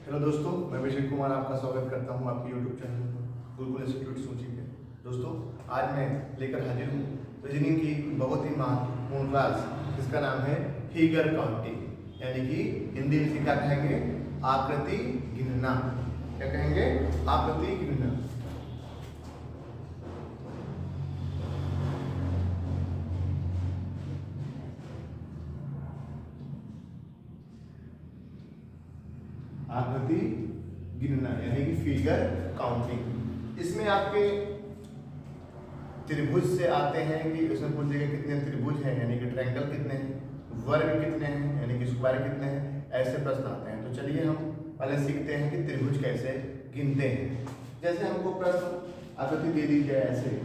Hello दोस्तों, मैं विजय कुमार आपका स्वागत करता हूं आपके यूट्यूब चैनल गुरुकुल इंस्टीट्यूट सूची पे। दोस्तों, आज मैं लेकर हाजिर हूं रीजनिंग की बहुत ही महत्वपूर्ण क्लास जिसका नाम है फिगर काउंटिंग, यानी कि हिंदी में क्या कहेंगे, आकृति गिनना। क्या कहेंगे? आकृति गिनना। आकृति गिनना यानी कि फिगर काउंटिंग। इसमें आपके त्रिभुज से आते हैं कि उसमें पूछ देगा कितने त्रिभुज हैं, यानी कि ट्रायंगल कितने हैं, वर्ग कितने हैं यानी कि स्क्वायर कितने हैं, ऐसे प्रश्न आते हैं। तो चलिए हम पहले सीखते हैं कि त्रिभुज कैसे गिनते हैं। जैसे हमको प्रश्न आकृति दे दी जाए ऐसे,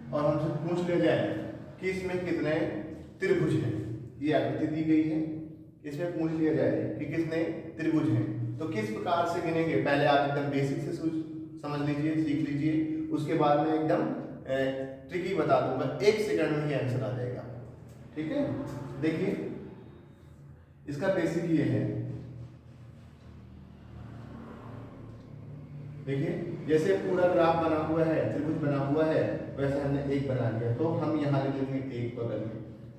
और हमसे पूछ लिया जाए कि इसमें कितने त्रिभुज हैं। ये आकृति दी गई है, इसमें पूछ लिया जाए कि कितने त्रिभुज हैं, तो किस प्रकार से गिनेंगे। पहले आप एकदम बेसिक से समझ लीजिए, सीख लीजिए, उसके बाद में एकदम ट्रिकी बता दूंगा, 1 सेकंड में ही आंसर आ जाएगा। ठीक है, देखिए इसका बेसिक ये है। देखिए जैसे पूरा ग्राफ बना हुआ है, त्रिभुज बना हुआ है, वैसे हमने एक बना लिया, तो हम यहाँ लिख लेंगे एक बगल में।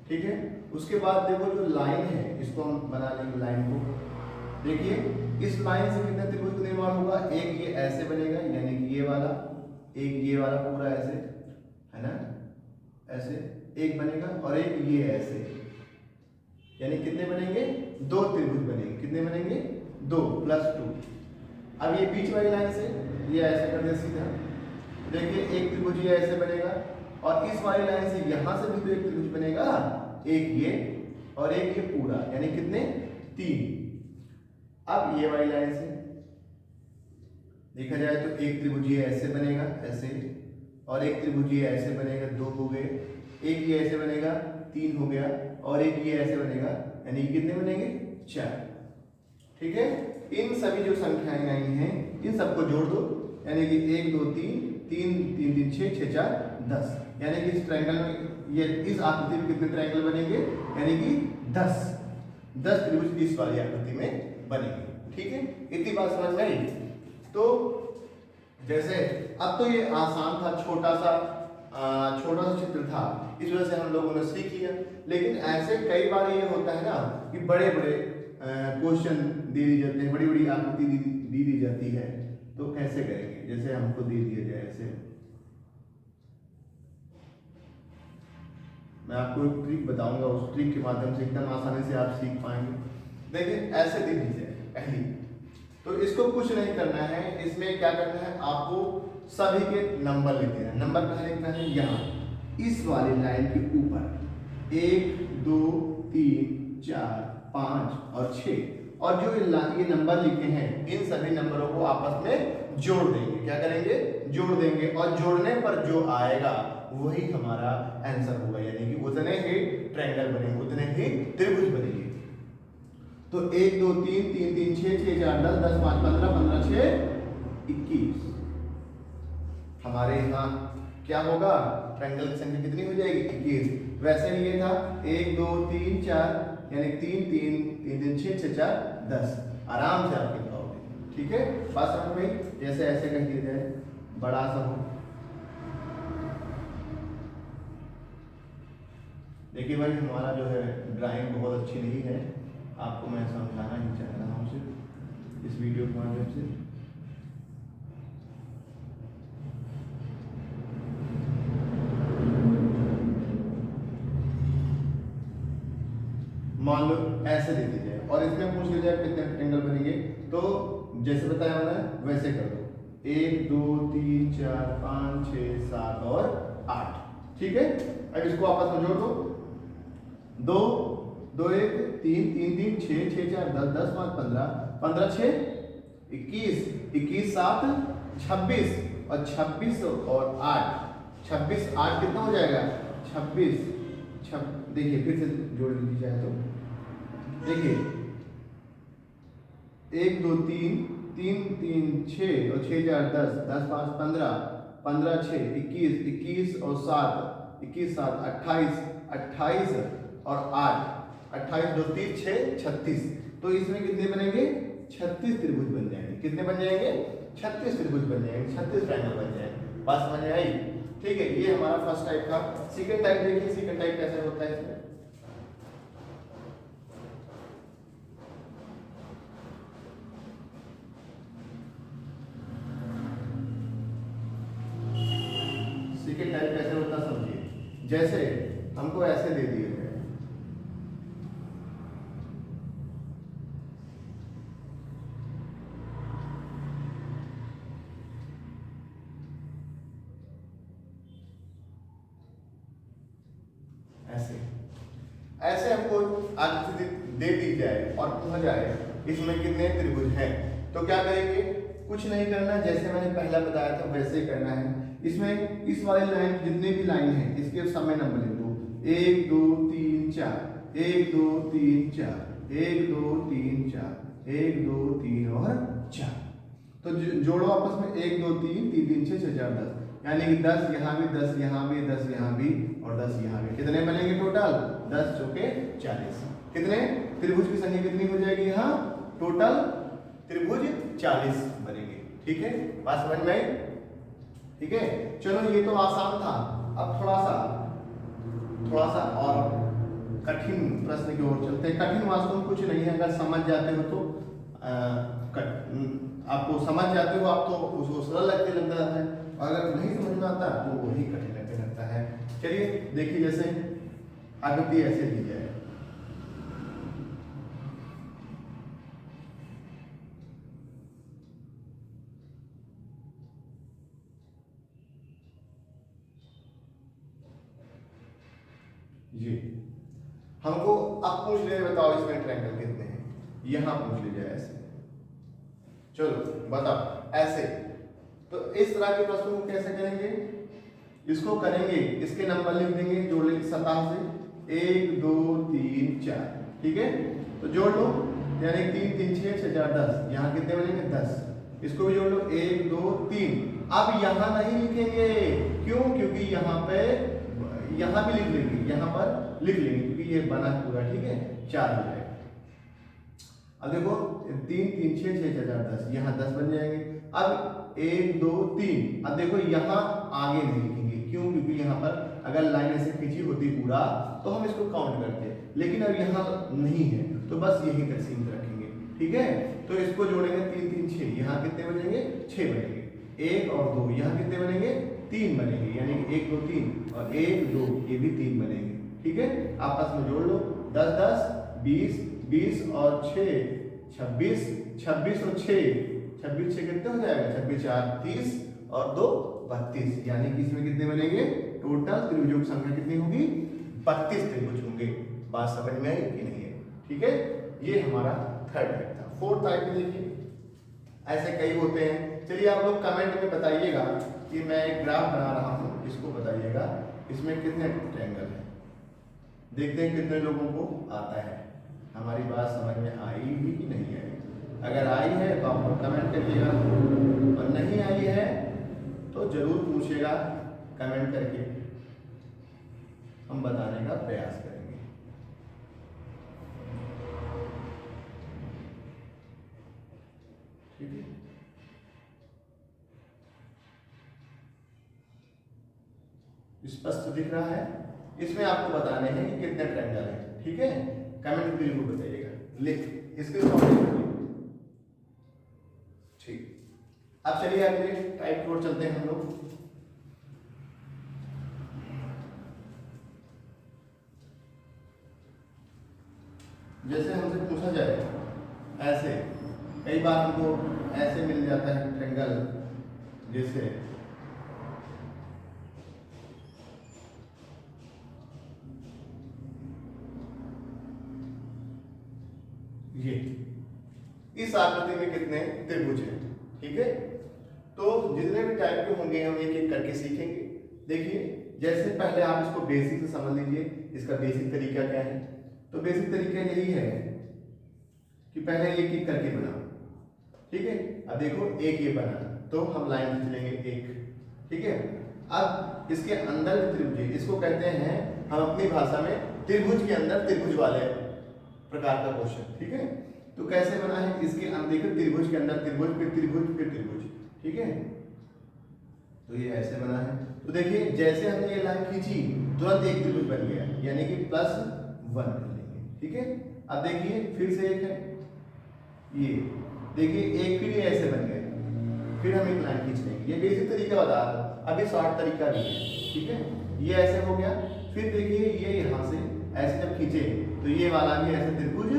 ठीक है, उसके बाद देखो जो लाइन है इसको हम बना लेंगे लाइन को। देखिए इस लाइन से कितने त्रिभुज का निर्माण होगा, एक ये ऐसे बनेगा यानी कि ये वाला, एक ये वाला पूरा ऐसे है ना, ऐसे एक बनेगा, और एक ये ऐसे, यानी कितने बनेंगे, 2 त्रिभुज बनेंगे। कितने बनेंगे? 2 + 2। अब ये बीच वाली लाइन से ये ऐसे कर दे सीधा, देखिए एक त्रिभुज ये ऐसे बनेगा, और इस वाली लाइन से यहां से भी तो एक त्रिभुज बनेगा, एक ये और एक ये पूरा, यानी कितने? 3। अब ये वाली लाइन से देखा जाए तो एक त्रिभुज ये ऐसे बनेगा, ऐसे, और एक त्रिभुज ये ऐसे बनेगा, 2 हो गए, एक ये ऐसे बनेगा, 3 हो गया, और एक ये ऐसे बनेगा, यानी कितने बनेंगे? 4। ठीक है, इन सभी जो संख्याएं आई हैं इन सबको जोड़ दो, यानी कि 1 2 3 3 3 3 6 6 4 10, यानी कि इस ट्रायंगल में, ये इस आकृति में कितने ट्रायंगल बनेंगे, यानी कि 10 त्रिभुज इस वाली आकृति में बनेंगे। ठीक है, इतनी बात समझ में आई। तो जैसे अब तो ये आसान था, छोटा सा चित्र था, इस वजह से हम लोगों ने सीख लिया। लेकिन ऐसे कई बार ये होता है ना कि बड़े बड़े क्वेश्चन दे दी जाते हैं, बड़ी बड़ी आकृति दी जाती है, तो कैसे करेंगे। जैसे हमको दे दिया जाए ऐसे, मैं आपको एक ट्रिक बताऊंगा, उस ट्रिक के माध्यम से एकदम आसानी से आप सीख पाएंगे। देखिए ऐसे दे दी जाए पहली, तो इसको कुछ नहीं करना है, इसमें क्या करना है, आपको सभी के नंबर लिखने हैं। नंबर कहाँ लिखना है? यहाँ इस वाली लाइन के ऊपर 1 2 3 4 5 और 6, और जो ये नंबर लिखे हैं इन सभी नंबरों को आपस में जोड़ देंगे। क्या करेंगे? जोड़ देंगे, और जोड़ने पर जो आएगा वही हमारा आंसर होगा, यानी कि उतने ही ट्रायंगल बनेंगे, उतने ही त्रिभुज बनेंगे। तो 1 2 3 3 3 6 6 4 10 10 5 15 15 6 21। हमारे यहाँ क्या होगा? ट्रायंगल की संख्या कितनी हो जाएगी? 21। वैसे ही ये था 1 2 3 4, यानी 3 3 3 3 6 6 4 10। आराम से आप लिख पाओगे। ठीक है, बात समझ में आई? जैसे ऐसे कह दिया जाए, बड़ा सा हो। देखिए भाई, हमारा जो है ड्राइंग बहुत अच्छी नहीं है, आपको मैं समझाना ही चाह रहा हूँ सिर्फ इस वीडियो के माध्यम से। मान लो ऐसे दे दी जाए और इसमें पूछ लिया जाए कितने ट्रायंगल बनेंगे, तो जैसे बताया मैंने वैसे कर दो, 1 2 3 4 5 6 7 और 8। ठीक है, अब इसको आपस में जोड़ दो, 2 2 1 3 3 3 6 6 4 10 10 5 15 15 6 21 21 7 26, और 26 और 8 26 8 कितना हो जाएगा? 26। देखिए फिर से जोड़ लीजिए जाए तो, देखिए 1 2 3 3 3 6 और 6 4 10 10 5 15 15 6 21, 21 और 7, 21 7 28, 28 और 8, 28 2 3 6 36। तो इसमें कितने बनेंगे? 36 त्रिभुज बन जाएंगे। कितने बन जाएंगे? 36 त्रिभुज बन जाएंगे, 36 ट्रायंगल बन जाएंगे। बात समझ में आई? ठीक है, ये हमारा फर्स्ट टाइप का। सेकंड टाइप देखिए, सेकंड टाइप कैसे होता है इसमें। सेकंड टाइप कैसे होता समझिए। जैसे हमको ऐसे दे दिए हैं, ऐसे ऐसे हमको आकृति दे दी जाए और कहा जाए इसमें कितने त्रिभुज हैं, तो क्या करेंगे? कुछ नहीं करना, जैसे मैंने पहला बताया था वैसे ही करना है। इसमें इस वाले लाइन जितने भी लाइन है इसके समय नंबर लिख दो, 1 2 3 4, 1 2 3 4, 1 2 3 4, 1 2 3 और 4। तो जोड़ो आपस में 1 2 3 3 3 6 6 4 10, यानी कि 10 यहाँ भी, 10 यहाँ भी, 10 यहाँ भी और 10 यहाँ भी। कितने बनेंगे टोटल? 10 चौके 40। कितने त्रिभुज की संख्या कितनी हो जाएगी यहाँ? टोटल त्रिभुज 40 बनेंगे। ठीक है, बात समझ में आई? ठीक है, चलो ये तो आसान था। अब थोड़ा सा और कठिन प्रश्न की ओर चलते हैं। कठिन वास्तव में कुछ नहीं है, अगर समझ जाते हो तो आपको समझ जाते हो आप तो उसको सरल लगता है, अगर नहीं समझ में आता तो वही कठिन लगने लगता है। चलिए देखिए, जैसे आकृति ऐसे दी जाए, ये हमको अब पूछ ले, बताओ इसमें ट्रायंगल कितने हैं, यहां पूछ लीजिए ऐसे। चलो बताओ ऐसे। तो इस तरह के प्रश्नों को कैसे करेंगे? इसको करेंगे, इसके नंबर लिख देंगे, जोड़ लेंगे सतह से 1 2 3 4। ठीक है, तो जोड़ लो, यानी 3 3 6 6 4 10। यहाँ कितने बनेंगे? 10। इसको भी जोड़ लो, 1 2 3। अब यहाँ नहीं लिखेंगे, क्यों? क्योंकि यहाँ पे यहाँ भी लिख लेंगे, यहाँ पर लिख लेंगे क्योंकि ये बना पूरा। ठीक है, 4 हो जाएगा। अब देखो 3 3 6 6 4 10, यहाँ 10 बन जाएंगे। अब 1 2 3। अब देखो यहाँ आगे नहीं लिखेंगे, क्यों? क्योंकि यहाँ पर अगर लाइन ऐसे खींची होती पूरा तो हम इसको काउंट करते, लेकिन अब यहाँ नहीं है तो बस यहीं तक सीमित रखेंगे। ठीक है, तो इसको जोड़ेंगे 3 3 6, यहाँ कितने बनेंगे? 6 बनेंगे। 1 और 2, यहाँ कितने बनेंगे? 3 बनेंगे, यानी 1 2 3 और 1 2, ये भी 3 बनेंगे। ठीक है, आपस में जोड़ लो, 10 10 20, 20 और 6 26, 26 और 6 26 6 कितने हो जाएगा? 26 4 30 और 2 32, यानी कि इसमें कितने बनेंगे? टोटल त्रिभुजों की संख्या कितनी होगी? 32 त्रिभुज होंगे। बात समझ में आई कि नहीं है? ठीक है, ये हमारा थर्ड टाइप था। फोर्थ टाइप में देखिए, ऐसे कई होते हैं। चलिए आप लोग कमेंट में बताइएगा कि मैं एक ग्राफ बना रहा हूँ, इसको बताइएगा इसमें कितने ट्रायंगल हैं। देखते हैं कितने लोगों को आता है। हमारी बात समझ में आई भी कि नहीं आई? अगर आई है तो आप लोग कमेंट करिएगा, और नहीं आई है तो जरूर पूछिएगा कमेंट करके, हम बताने का प्रयास करेंगे। ठीक है, स्पष्ट दिख रहा है? इसमें आपको बताने हैं कि कितने ट्रायंगल हैं। ठीक है, कमेंट बिल्कुल बताइएगा, लिख इसके सामने। ठीक, अब चलिए अगले टाइप की ओर चलते हैं हम लोग। जैसे हमसे पूछा जाए ऐसे, कई बार हमको ऐसे मिल जाता है ट्रायंगल, जैसे ये, इस आकृति में कितने त्रिभुज हैं। ठीक है, तो जितने भी टाइप के होंगे हम एक एक करके सीखेंगे। देखिए, जैसे पहले आप इसको बेसिक से समझ लीजिए, इसका बेसिक तरीका क्या है। तो बेसिक तरीका यही है कि पहले एक एक करके बनाओ। ठीक है, अब देखो एक ये बना, तो हम लाइन खींच लेंगे 1, ठीक है। अब इसके अंदर जो त्रिभुज है इसको कहते हैं हम अपनी भाषा में त्रिभुज के अंदर त्रिभुज वाले प्रकार का क्वेश्चन, ठीक है। तो कैसे बना है, इसके अंदर देखिए त्रिभुज के अंदर त्रिभुज, फिर त्रिभुज, फिर त्रिभुज, ठीक है। तो ये ऐसे बना है। तो देखिए जैसे हमने ये लाइन खींची तुरंत एक त्रिभुज बन गया, यानी कि +1 कर लेंगे, ठीक है। अब देखिए फिर से एक है, ये देखिए एक, फिर ये ऐसे बन गया, फिर हम एक लाइन खींच लेंगे। ये बेसिक तरीका बता रहा हूं, अभी शॉर्ट तरीका भी है, ठीक है। ये ऐसे हो गया, फिर देखिए ये यहाँ से ऐसे जब खींचे तो ये वाला भी ऐसे त्रिभुज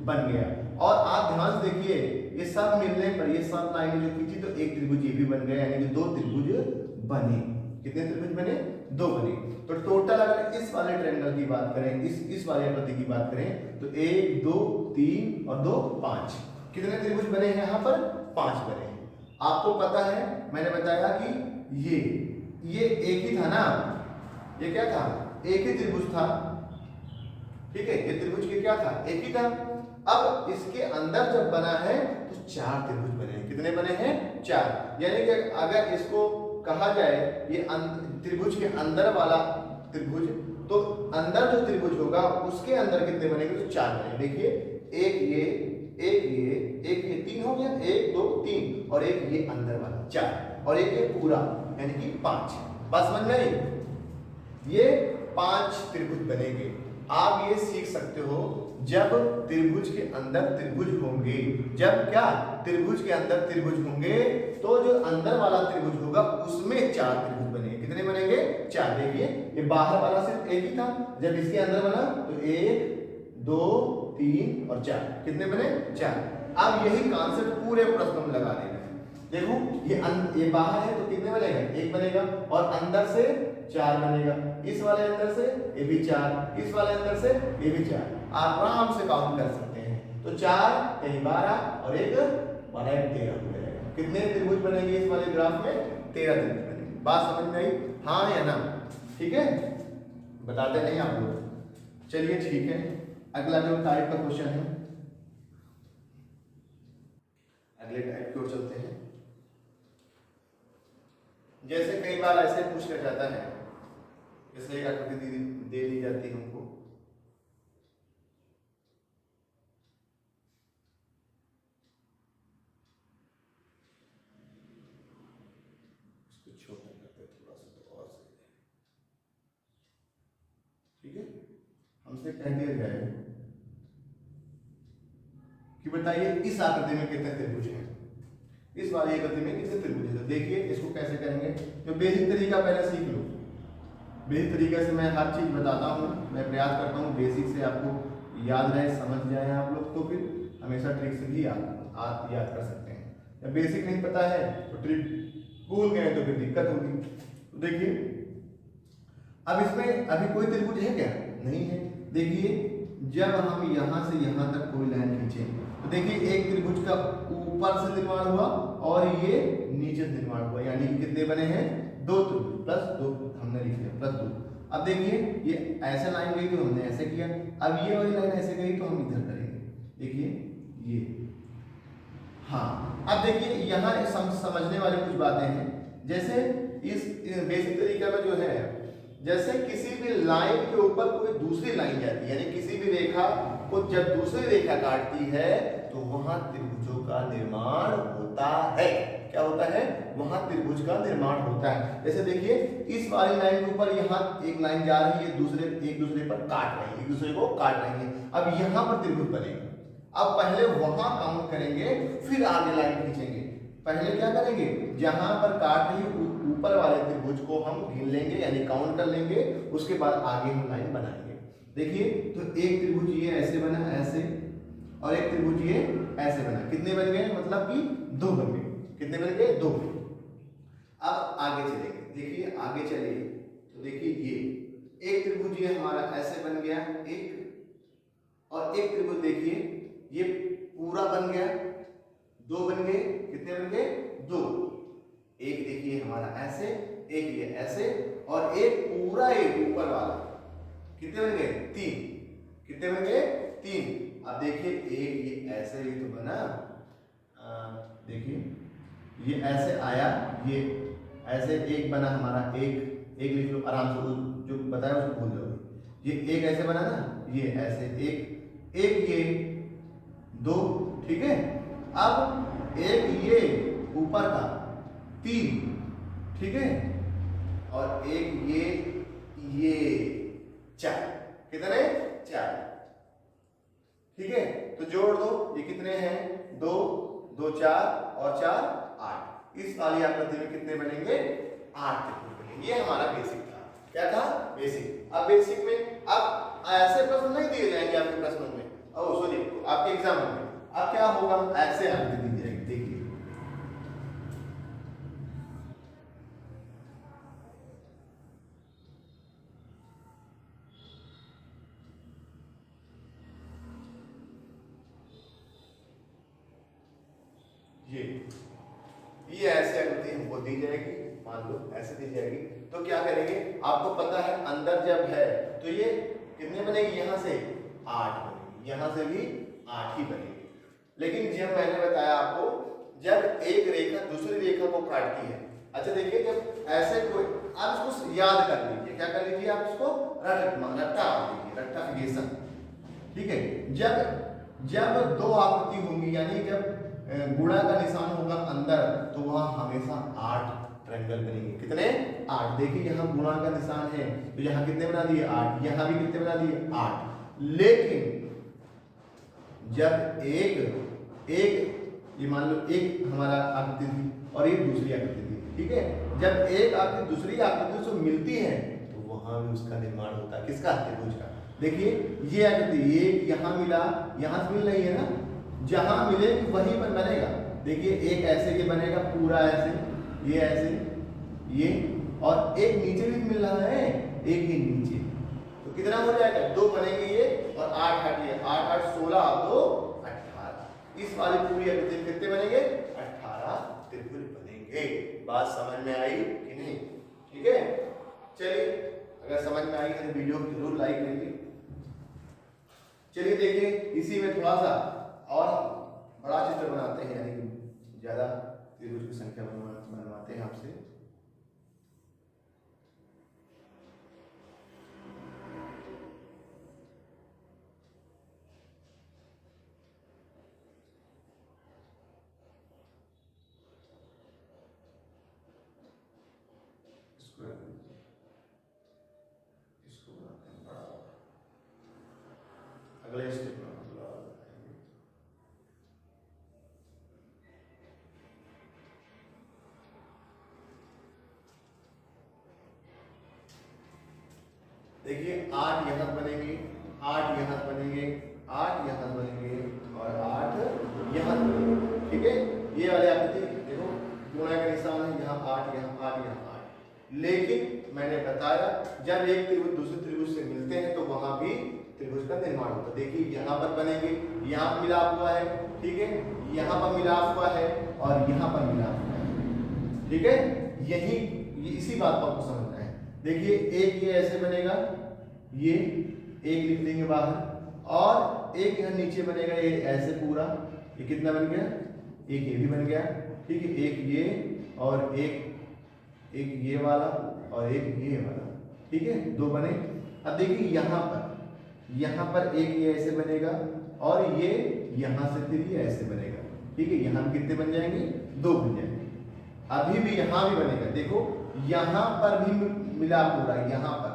बन गया। और आप ध्यान से देखिए ये सब मिलने पर, ये सब लाइन जो खींची तो एक त्रिभुज ये भी बन गया, यानी कि 2 त्रिभुज बने। कितने त्रिभुज बने? 2 बने। तो टोटल अगर इस वाले ट्रायंगल की बात करें, इस वाले आकृति की बात करें तो 1 2 3 और 2 5, कितने त्रिभुज बने हैं यहाँ पर? 5 बने हैं। आपको पता है मैंने बताया कि ये एक ही था ना, ये क्या था? एक ही त्रिभुज था, ठीक है। ये त्रिभुज के क्या था? एक ही था। अब इसके अंदर जब बना है तो 4 त्रिभुज बने हैं। कितने बने हैं? 4। यानी कि अगर इसको कहा जाए ये त्रिभुज के अंदर वाला त्रिभुज, तो अंदर जो त्रिभुज होगा उसके अंदर कितने बनेंगे? तो 4 बनेंगे। देखिए एक ये, एक ये, एक ये, 3 हो गया, 1 2 3, और एक ये अंदर वाला 4, और एक ये पूरा यानी कि 5। बस समझ में आई? ये 5 त्रिभुज बनेंगे। आप ये सीख सकते हो जब त्रिभुज के अंदर त्रिभुज होंगे, जब क्या त्रिभुज के अंदर त्रिभुज होंगे तो जो अंदर वाला त्रिभुज होगा उसमें 4 त्रिभुज बनेंगे। कितने बनेंगे? 4। देखिए ये बाहर वाला सिर्फ एक ही था, जब इसके अंदर बना तो 1 2 3 और 4, कितने बने? 4। अब यही कॉन्सेप्ट पूरे प्रश्न में लगा देना है। देखो ये बाहर है तो कितने बनेगा? 1 बनेगा, और अंदर से 4 बनेगा, इस वाले अंदर से ये भी 4, इस वाले अंदर से ये भी 4। आराम से काउंट कर सकते हैं। तो 4 कहीं 12 और 1 12 13 हो जाएगा। कितने त्रिभुज बनेंगे इस वाले ग्राफ में? 13 त्रिभुज बनेंगे। बात समझ में आई? हाँ या ना? ठीक है, बताते नहीं आप लोग। चलिए ठीक है, अगला जो टाइप का क्वेश्चन है, अगले टाइप की ओर चलते हैं। जैसे कई बार ऐसे पूछा जाता है, जैसे एक आकृति दे दी जाती है हमको, इसको छोटा करते थोड़ा सा तो और सही है, ठीक है। हमसे कह दिया जाए कि बताइए इस आकृति में कितने त्रिभुज हैं, इस वाली आकृति में कितने त्रिभुज हैं। तो देखिए इसको कैसे करेंगे, जो बेसिक तरीका पहले सीख लो। बेसिक तरीके से मैं हर चीज बताता हूँ, मैं प्रयास करता हूँ बेसिक से आपको याद रहे, समझ जाए आप लोग, तो फिर हमेशा ट्रिक से भी आप याद कर सकते हैं। जब बेसिक नहीं पता है तो ट्रिक भूल गए तो फिर दिक्कत होगी। तो देखिए अब इसमें अभी कोई त्रिभुज है क्या? नहीं है। देखिए जब हम यहाँ से यहाँ तक कोई लाइन खींचे तो देखिए एक त्रिभुज का ऊपर से निर्माण हुआ और ये नीचे से निर्माण हुआ, यानी कि कितने बने हैं? 2 त्रिभुज, +2 हमने लिख दिया, +2। अब देखिए ये ऐसे लाइन गई तो हमने ऐसे किया, अब ये वाली लाइन ऐसे गई तो हम इधर करेंगे। देखिए ये, हाँ। अब देखिए यहाँ समझने वाली कुछ बातें हैं। जैसे इस बेसिक तरीका में जो है, जैसे किसी भी लाइन के ऊपर कोई दूसरी लाइन जाती है, यानी किसी भी रेखा को जब दूसरी रेखा काटती है तो वहां त्रिभुजों का निर्माण होता है। क्या होता है? वहां त्रिभुज का निर्माण होता है। जैसे देखिए इस वाली लाइन के ऊपर यहाँ एक लाइन जा रही है, एक दूसरे पर काट रही है, एक दूसरे को काट रही है। अब यहाँ पर त्रिभुज बनेगा। अब पहले वहां काउंट करेंगे, फिर आगे लाइन खींचेंगे। पहले क्या करेंगे? जहां पर काट रही ऊपर वाले त्रिभुज को हम गिन लेंगे, यानी काउंट कर लेंगे, उसके बाद आगे हम लाइन बनाएंगे। देखिए तो एक त्रिभुज ये ऐसे बना, ऐसे, और एक त्रिभुज ये ऐसे बना। कितने बन गए? मतलब कि 2 बन गए। कितने बन गए? 2। अब आगे चलेंगे, देखिए आगे चलिए तो देखिए ये एक त्रिभुज ये हमारा ऐसे बन गया एक, और एक त्रिभुज देखिए ये पूरा बन गया, 2 बन गए। कितने बन गए? 2। एक देखिए हमारा ऐसे, एक ये ऐसे, और एक पूरा एक ऊपर वाला। कितने बन गए? 3। कितने बन गए? 3। अब देखिए एक ये ऐसे ही तो बना, देखिए ये ऐसे आया, ये ऐसे एक बना हमारा, एक लिख लो आराम से, जो बताया उसको भूल जाओगे। ये एक ऐसे बना ना, ये ऐसे एक ये दो, ठीक है। अब एक ये ऊपर का 3, ठीक है, और एक ये 4, कितने 4, ठीक है। तो जोड़ दो, ये कितने हैं 2 2 4 और 4 8। इस वाली आकृति में कितने बनेंगे 8 त्रिभुज बनेंगे। ये हमारा बेसिक था। क्या था बेसिक। अब बेसिक में अब ऐसे प्रश्न नहीं दिए जाएंगे आपके प्रश्नों में, सॉरी आपके एग्जाम में। अब क्या होगा, ऐसे आकृति दी जाएगी, देखिए ये ऐसे आकृति हमको दी जाएगी, मान लो ऐसे दी जाएगी। तो क्या करेंगे, आपको पता है अंदर जब है तो ये कितने बनेगी, यहां से 8 बनेगी, यहां से भी 8 ही बनेगी। लेकिन जब मैंने बताया आपको, जब एक रेखा दूसरी रेखा को काटती है, अच्छा देखिए जब ऐसे कोई, आप इसको याद कर लीजिए, क्या कर लीजिए आप इसको रट्टा लीजिए, रट्टाफिकेशन, ठीक है। जब दो आकृति होंगी, यानी जब गुणा का निशान होगा अंदर, तो वहां हमेशा 8 ट्रायंगल बनेंगे। कितने 8। देखिए यहाँ गुणा का निशान है तो यहाँ कितने बना दिए 8, यहाँ भी कितने बना दिए 8। लेकिन जब एक ये मान लो एक हमारा आकृति थी और एक दूसरी आकृति थी, ठीक है। जब एक आकृति दूसरी आकृति से मिलती है तो वहां भी उसका निर्माण होता है, किसका, त्रिभुज का। देखिए ये आकृति एक यहाँ मिला, यहाँ से मिल रही है ना, जहां मिलेगी वहीं पर बनेगा। देखिए एक ऐसे ये बनेगा पूरा ऐसे, ये ऐसे, ये, और एक नीचे भी मिल रहा है, एक ही नीचे, तो कितना हो जाएगा 2 बनेंगे ये, और 8 8 ये 8 8 16 2 18। इस वाली पूरी आकृति कितने बनेंगे 18 त्रिभुज बनेंगे। बात समझ में आई कि नहीं, ठीक है। चलिए अगर समझ में आई है तो वीडियो को जरूर लाइक करिए। चलिए देखिए इसी में थोड़ा सा और बड़ा चित्र बनाते हैं, यानी कि ज्यादा त्रिभुज की संख्या बनवाते हैं आपसे। इसको बनाते हैं बड़ा, अगले स्टेप में देखिए 8 यहाँ बनेंगे, 8 यहाँ बनेंगे, 8 यहाँ बनेंगे और 8 यहाँ बनेंगे, ठीक है। ये वाले आकृति देखो गुणा का निशान है, यहाँ 8 यहाँ 8 यहाँ 8। लेकिन मैंने बताया जब एक त्रिभुज दूसरे त्रिभुज से मिलते हैं तो वहां भी त्रिभुज का निर्माण होता है। देखिए यहाँ पर बनेंगे, यहाँ पर मिलाप हुआ है, ठीक है, यहाँ पर मिलाप हुआ है और यहाँ पर मिलाप हुआ है, ठीक है। यही इसी बात को आपको समझना है। देखिए एक ये ऐसे बनेगा, ये एक लिख देंगे बाहर, और एक यहाँ नीचे बनेगा ये ऐसे पूरा, ये कितना बन गया, एक ये भी बन गया, ठीक है। एक ये और एक ये वाला और एक ये वाला, ठीक है, 2 बने। अब देखिए यहाँ पर एक ये ऐसे बनेगा और ये यहाँ से फिर ये ऐसे बनेगा, ठीक है। यहाँ कितने बन जाएंगे 2 बन जाएंगे। अभी भी यहाँ भी बनेगा, देखो यहाँ पर भी मिलाप हो रहा है, यहाँ पर,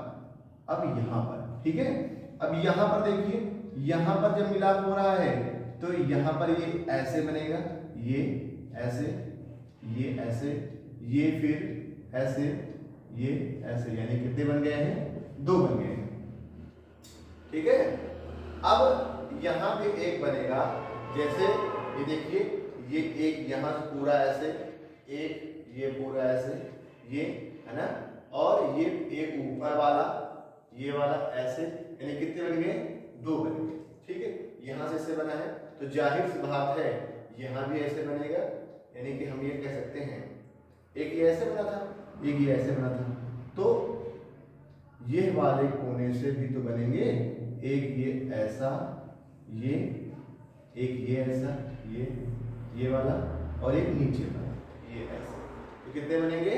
अब यहाँ पर, ठीक है। अब यहाँ पर देखिए, यहाँ पर जब मिलाप हो रहा है तो यहाँ पर ये ऐसे बनेगा, ये ऐसे, ये ऐसे, ये फिर ऐसे, ये ऐसे, यानी कितने बन गए हैं 2 बन गए हैं, ठीक है। अब यहाँ पे एक बनेगा, जैसे ये देखिए ये एक यहाँ से पूरा ऐसे, एक ये पूरा ऐसे, ये है ना, और ये एक ऊपर वाला, ये वाला ऐसे, यानी कितने बन गए 2 बन गए, ठीक है। यहाँ से ऐसे बना है तो जाहिर सी बात है यहाँ भी ऐसे बनेगा, यानी कि हम ये कह सकते हैं एक ये ऐसे बना था, एक ये ऐसे बना था, तो ये वाले कोने से भी तो बनेंगे, एक ये ऐसा, ये एक ये ऐसा, ये वाला और एक नीचे वाला, ये ऐसे, तो कितने बनेंगे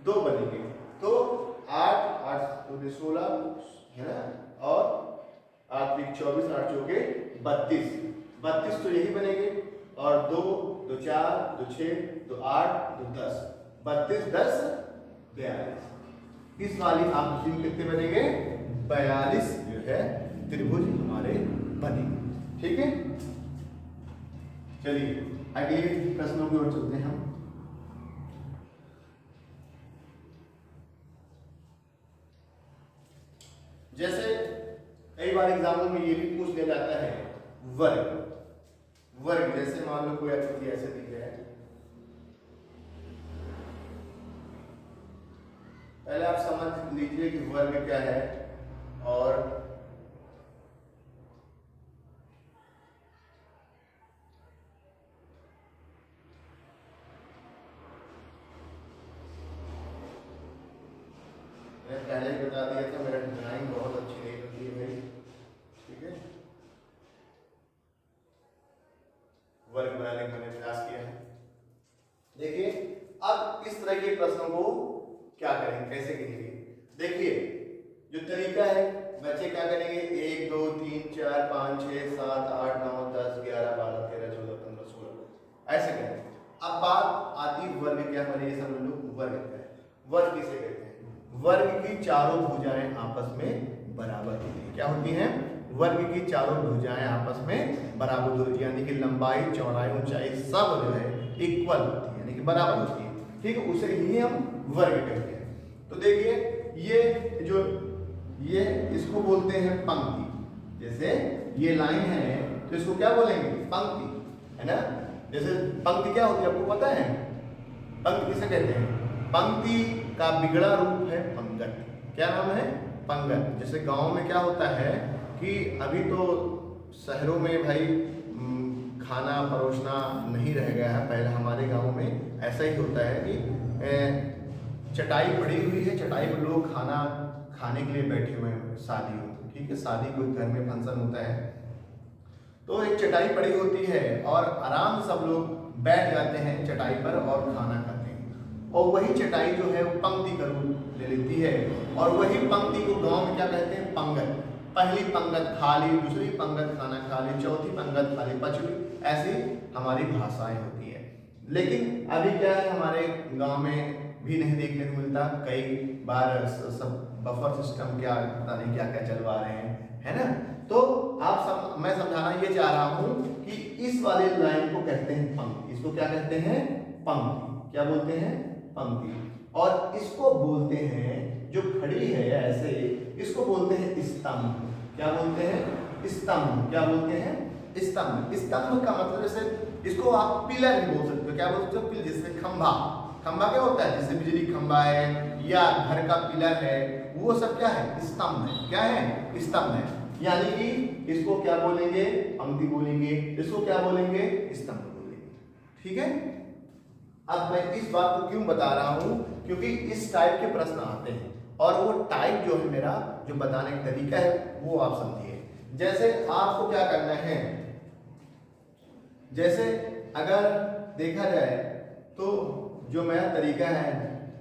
दो बनेंगे। तो 8 8 दूनी 16 है ना, और 8 3 24, 8 चौके 32, 32 तो यही बनेंगे, और 2 2 4 2 6 2 8 2 10, 32 10 42। इस वाली आकृति में कितने बनेंगे? 42 जो है त्रिभुज हमारे बनेंगे। ठीक है, चलिए अगले प्रश्नों की ओर चलते हैं हम। जैसे कई बार एग्जामों में ये भी पूछ लिया जाता है वर्ग। वर्ग जैसे मान लो कोई आकृति ऐसे दिख रहा है, पहले आप समझ लीजिए कि वर्ग क्या है, और मैं पहले ही बता दिया था मेरा ड्राइंग बहुत अच्छी नहीं होती है भाई। ठीक है, वर्ग बनाने का मैंने प्रयास किया है। देखिए अब इस तरह के प्रश्नों को क्या करेंगे, कैसे करेंगे? देखिए जो तरीका है, बच्चे क्या करेंगे, 1 2 3 4 5 6 7 8 9 10 11 12 13 14 15 16 ऐसे करेंगे। अब बात आती वर्ग क्या बनेगी, समझ लो वर्ग क्या है। वर्ग किसे कहते हैं? वर्ग की चारों भुजाएं आपस में बराबर होती है। क्या होती हैं? वर्ग की चारों भुजाएं आपस में बराबर होती है, यानी कि लंबाई चौड़ाई ऊंचाई सब जो है इक्वल होती है, यानी कि बराबर होती है। ठीक है, उसे ही हम वर्ग कहते हैं। तो देखिए ये इसको बोलते हैं पंक्ति। जैसे ये लाइन है तो इसको क्या बोलेंगे? पंक्ति, है ना। जैसे पंक्ति क्या होती है आपको पता है? पंक्ति किसे कहते हैं? पंक्ति का बिगड़ा रूप है पंगत। क्या नाम है? पंगत। जैसे गांव में क्या होता है कि अभी तो शहरों में भाई खाना परोसना नहीं रह गया है, पहले हमारे गांव में ऐसा ही होता है कि चटाई पड़ी हुई है, चटाई पर लोग खाना खाने के लिए बैठे हुए हैं, शादी हो, ठीक है, शादी कोई घर में फंक्शन होता है तो एक चटाई पड़ी होती है और आराम सब लोग बैठ जाते हैं चटाई पर और खाना खाते हैं। और वही चटाई जो है वो पंक्ति का रूप ले लेती है, और वही पंक्ति को गांव में क्या कहते हैं? पंगत। पहली पंगत खाली, दूसरी पंगत खाना खाली, चौथी पंगत खाली, पांचवी, ऐसी हमारी भाषाएं होती है। लेकिन अभी क्या है, हमारे गांव में भी नहीं देखने को मिलता। कई बार सब बफर सिस्टम क्या पता नहीं क्या क्या चलवा रहे हैं, है ना। तो मैं समझाना ये चाह रहा हूं कि इस वाले लाइन को कहते हैं पंक्ति। इसको क्या कहते हैं? पंक्ति। क्या बोलते हैं? पंक्ति। और इसको बोलते हैं, जो खड़ी है ऐसे, इसको बोलते हैं स्तंभ। क्या बोलते हैं? स्तंभ। क्या बोलते हैं? स्तंभ। स्तंभ का मतलब जैसे इसको आप पिलर भी बोल सकते हो। क्या बोलते हो? पिलर। जैसे खंभा, खंभा क्या होता है? जैसे बिजली खंभा है या घर का पिलर है, वो सब क्या है? स्तंभ है। क्या है? स्तंभ है। यानी कि इसको क्या बोलेंगे? पंक्ति बोलेंगे। इसको क्या बोलेंगे? स्तंभ बोलेंगे। ठीक है। अब मैं इस बात को क्यों बता रहा हूं, क्योंकि इस टाइप के प्रश्न आते हैं और वो टाइप जो है मेरा जो बताने का तरीका है वो आप समझिए। जैसे आपको क्या करना है, जैसे अगर देखा जाए तो जो मेरा तरीका है,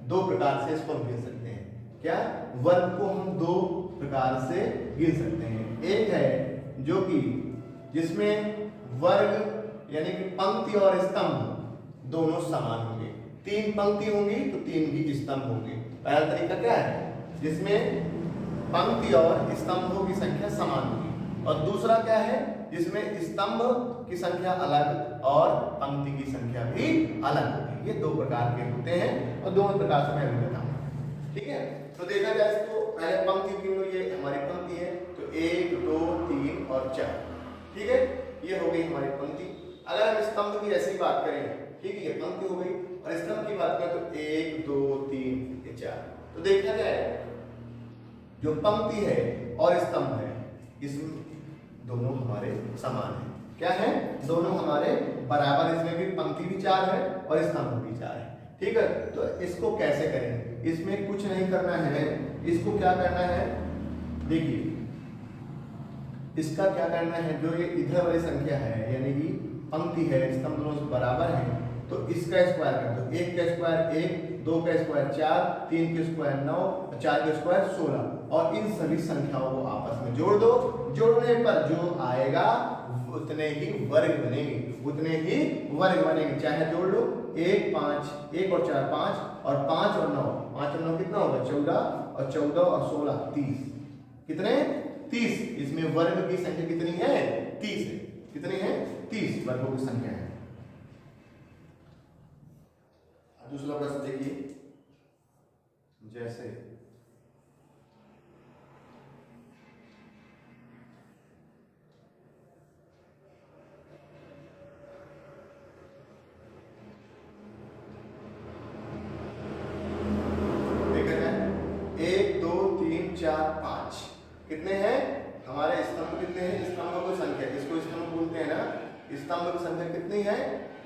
दो प्रकार से इसको गिन सकते हैं। क्या? वर्ग को हम दो प्रकार से गिन सकते हैं। एक है जो कि जिसमें वर्ग यानी कि पंक्ति और स्तंभ दोनों समान होंगे। 3 पंक्ति होंगी तो 3 भी स्तंभ होंगे। पहला तरीका क्या है? जिसमें पंक्ति और स्तंभों की संख्या समान होगी। और दूसरा क्या है? जिसमें स्तंभ की संख्या अलग और पंक्ति की संख्या भी अलग होगी। ये दो प्रकार के होते हैं और दोनों प्रकार से मैं अभी बताऊंगा। ठीक है, तो देखा जाए इसको पहले पंक्ति की, ये हमारी पंक्ति है तो 1 2 3 और 4। ठीक है, ये हो गई हमारी पंक्ति। अगर हम स्तंभ की ऐसी बात करें, ठीक है, ये पंक्ति हो गई, और स्तंभ की बात करें तो 1 2 3 4। तो देखा जाए जो पंक्ति है और स्तंभ है, इसमें दोनों हमारे समान है। क्या है? दोनों हमारे बराबर। इसमें भी पंक्ति भी 4 है और स्तंभ भी 4 है। ठीक है, तो इसको कैसे करें? इसमें कुछ नहीं करना है, इसको क्या करना है, देखिए इसका क्या करना है, जो ये इधर वाली संख्या है यानी कि पंक्ति है, स्तंभ दोनों बराबर है, तो इसका स्क्वायर कर दो। 1 का स्क्वायर 1 2 का स्क्वायर 4, 3 के स्क्वायर 9, 4 के स्क्वायर 16 और इन सभी संख्याओं को आपस में जोड़ दो। जोड़ने पर जो आएगा उतने ही वर्ग बनेंगे, उतने ही वर्ग बनेंगे। चाहे जोड़ लो 1 5, 1 और 4 5 और 5 और 9, 5 और 9 कितना होगा 14 और 14 और 16 30। कितने 30। इसमें वर्ग की संख्या कितनी है 30 है। कितनी है 30 वर्गों की संख्या है। दूसरा प्रश्न देखिए, जैसे कितने हैं हमारे स्तंभ, कितने हैं स्तंभों की संख्या, इसको स्तंभ बोलते हैं ना। स्तंभ की संख्या कितनी है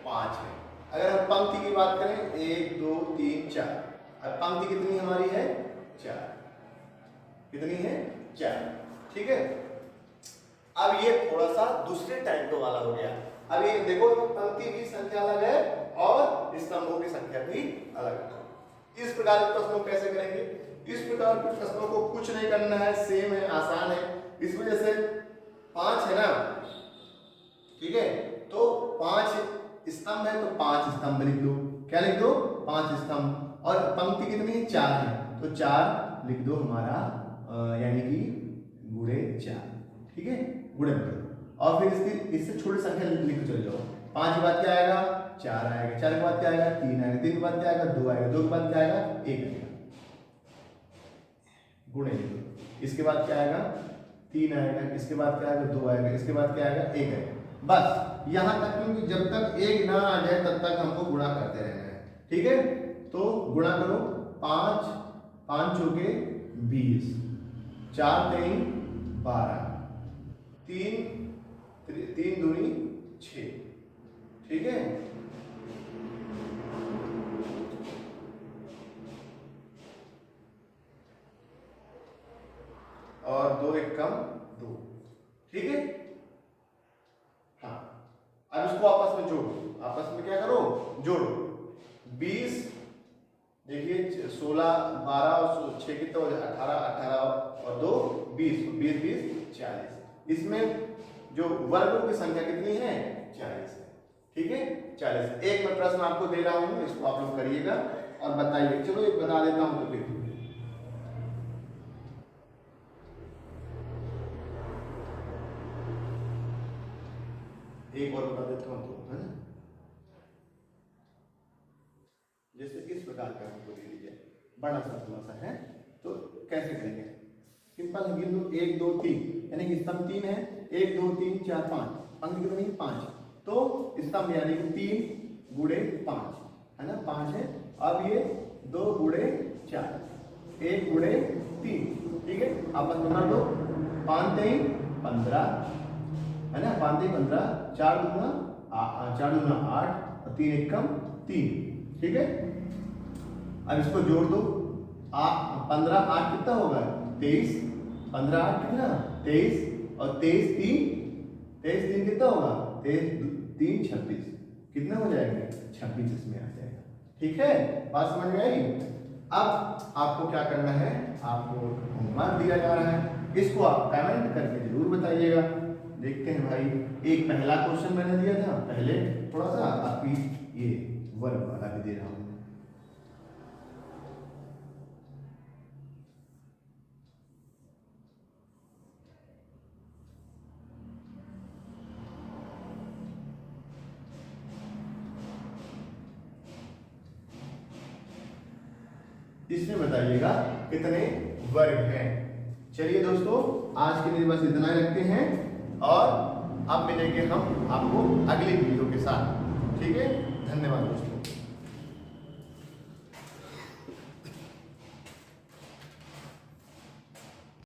5 है। अगर हम पंक्ति की बात करें 1 2 3 4, अब पंक्ति कितनी हमारी है 4, कितनी है 4। ठीक है, अब ये थोड़ा सा दूसरे टाइप का वाला हो गया। अब ये देखो पंक्ति की संख्या अलग है और स्तंभों की संख्या भी अलग है। इस प्रकार के प्रश्नों कैसे करेंगे। इस प्रकार के प्रश्नों को कुछ नहीं करना है, सेम है, आसान है। इस वजह से 5 है ना, ठीक है, तो 5 स्तंभ है तो 5 स्तंभ लिख दो। क्या लिख दो 5 स्तंभ। और पंक्ति कितनी है 4 है तो 4 लिख दो हमारा, यानी कि गुणे 4। ठीक है, गुणे करो और फिर इससे छोटी संख्या लिख चले जाओ। 5 के बाद क्या आएगा 4 आएगा, 4 के बाद क्या आएगा 3 आएगा, 3 के बाद क्या आएगा 2 आएगा, 2 के बाद क्या आएगा 1 आएगा, गुणे। इसके बाद क्या आएगा 3 आएगा, इसके बाद क्या आएगा 2 आएगा, इसके बाद क्या आएगा 1 आएगा। बस यहां तक, क्योंकि जब तक 1 ना आ जाए तब तक हमको गुणा करते रहना है। ठीक है, तो गुणा करो 5 5 चौके 20, 4 3 12, 3 दूनी 6। ठीक है, और 2 1 कम 2। ठीक है, हाँ, अब इसको आपस में जोड़ो। आपस में क्या करो जोड़ो। 20 देखिए 16 12 और 6 कितना हो जाए 18, 18 और 2 20, 20 20 40। इसमें जो वर्गों की संख्या कितनी है 40 है। ठीक है, 40। एक मैं प्रश्न आपको दे रहा हूं, इसको आप लोग करिएगा और बताइए। चलो एक बता देता हूं तो देखिए, एक और बता देता हूं तो, है ना। जैसे इस प्रकार का हमको दे दीजिए, बड़ा सा थोड़ा सा है, तो कैसे करेंगे। सिंपल है, गिन लो 1 2 3, यानी कि स्तंभ 3 है, 1 2 3 4 5, पंक्ति कितनी 5, तो स्तंभ यानी कि 3 गुणे 5 है ना, 5 है। अब ये 2 गुणे 4, 1 गुणे 3। ठीक है, आपस में बना दो, 5 3 15 है ना, 5 3 15, 4 दूना 8 और 3 1 कम 3। ठीक है, अब इसको जोड़ दो। 15 8 कितना होगा 23, 15 8 कितना 23 और 23 3 कितना होगा 23 3 26, कितना हो जाएगा 26 इसमें आ जाएगा। ठीक है, बात समझ में आई। अब आपको क्या करना है, आपको होमवर्क दिया जा रहा है, इसको आप कमेंट करके जरूर बताइएगा। देखते हैं भाई, एक पहला क्वेश्चन मैंने दिया था पहले, थोड़ा सा आपकी ये वर्ग वाला भी दे रहा हूं। इसमें बताइएगा कितने वर्ग हैं। चलिए दोस्तों, आज के लिए बस इतना ही रखते हैं और अब मिलेंगे हम आपको अगली वीडियो के साथ। ठीक है, धन्यवाद दोस्तों।